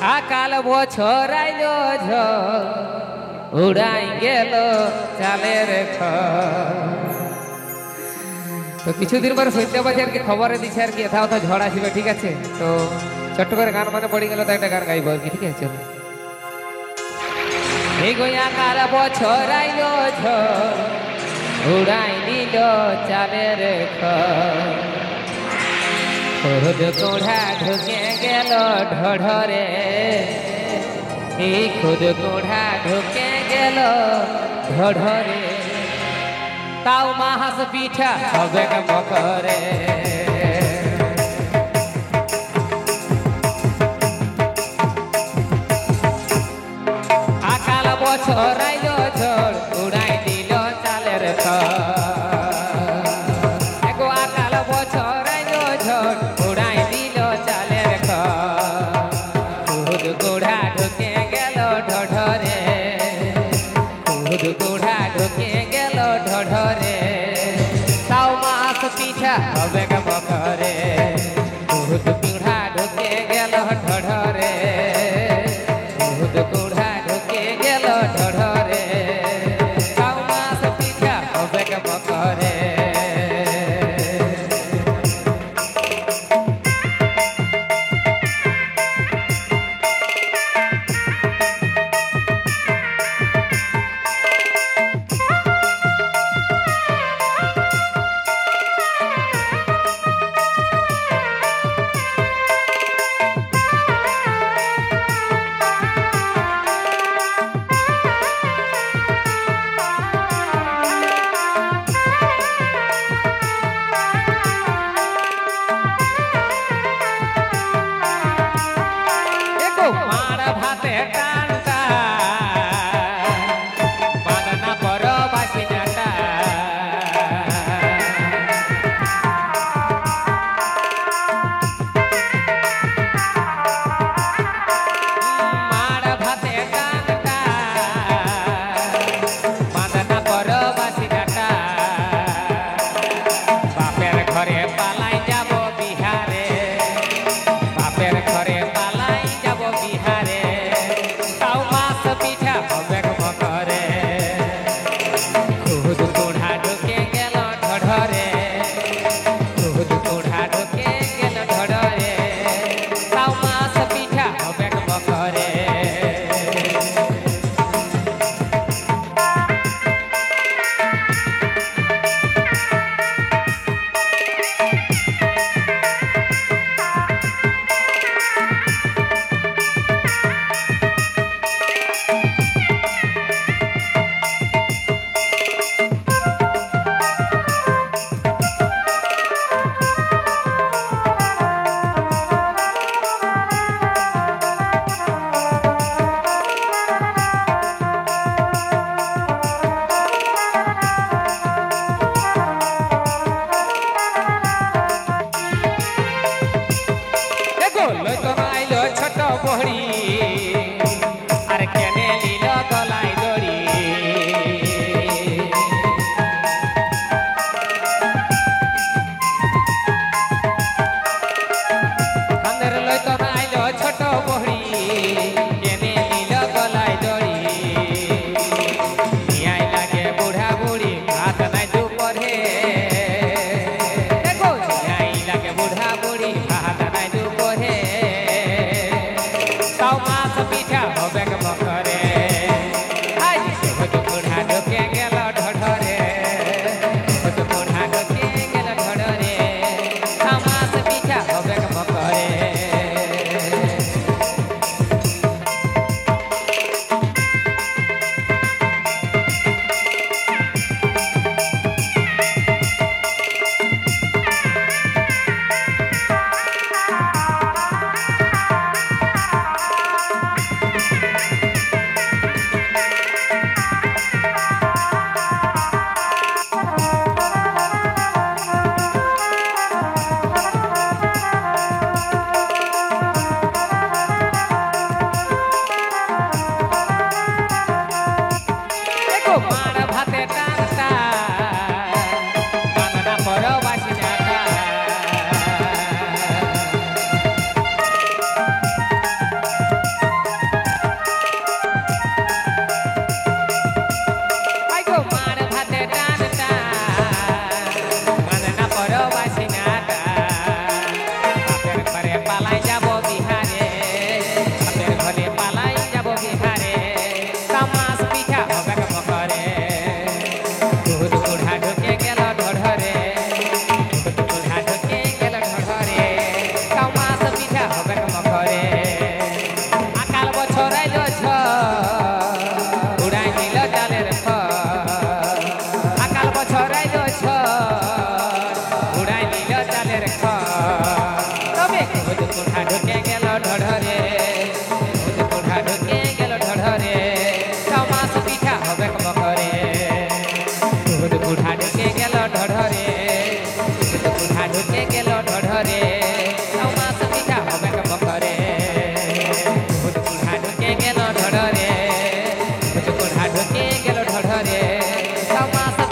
আকাল বছর আইল ঝড় উড়াই গেল চালের তো কিছুদিন পরে সৈন্যবাজি আর কি খবরে দিচ্ছে আর কি এথা ওথা ঝড় আসবে ঠিক আছে তো ছোট্ট করে গান মানে পড়ে গেল তো একটা গান গাইব আর কি ঠিক আছে চলো এই গো আকাল বছর আইল ঝড় উড়াই দিল চালের খোদ কোঢ়া ঢুকে গেল ঢঢরে এই খোদ কোঢ়া ঢুকে গেল ঢঢরে তাও মাহাস পিঠা হবে মকরে আকাল বছর আইল ঝড় উড়াই দিল চালের এগো আকাল বছর আইল ঝড় উড়াই দিল চালের খুদ কোঢ়া ঢুকে গেল ঢঢরে খুদ কোঢ়া ঢুকে গেল ঢঢরে তাও মাছ পিঠা হবে মকরে খুদ কোঢ়া ঢুকে গেল ঢঢরে খুদ কোঢ়া ঢুকে গেল ঢঢরে তাও মাছ পিঠা হবে মকরে মাস